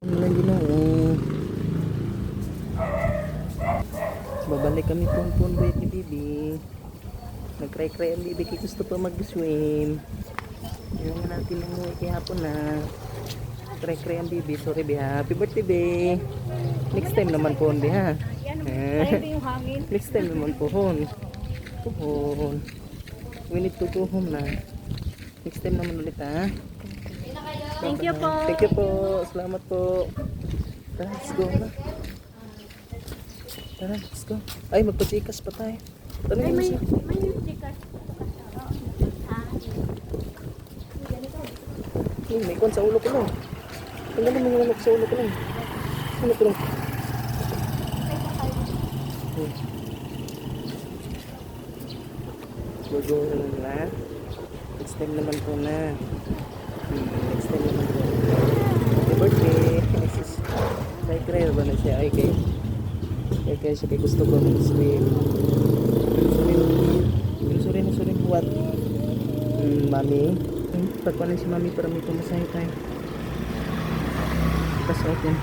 Walang Ginoo. Babalik kami pon boy ni Bibi. Nag-cry ang Bibi kay gusto pa mag-swim. Yung natin umuwi kay hapon na. Cry ang Bibi. Sorry Bi, happy birthday Bi. Next time naman po Bi ha. Next time naman po hon. We need to go home na. Next time naman ulit ha. Thank you po. Thank you po. Salamat po. Tara, let's go na. Tara, let's go. Ay, magpa-chikas pa tayo. Tanong mo siya. May kon sa ulo ko lang. Tanggalin mo yung anak sa ulo ko lang. Ano ko lang? Go na lang na. Next time naman po na. Next time naman po. Happy birthday. May prayer ba na siya? Ay, kaya siya kay gusto ko mag-swim. Sorry. What? Mami. Pagpanan si Mami para may pumasahe tayo. Tapos okay.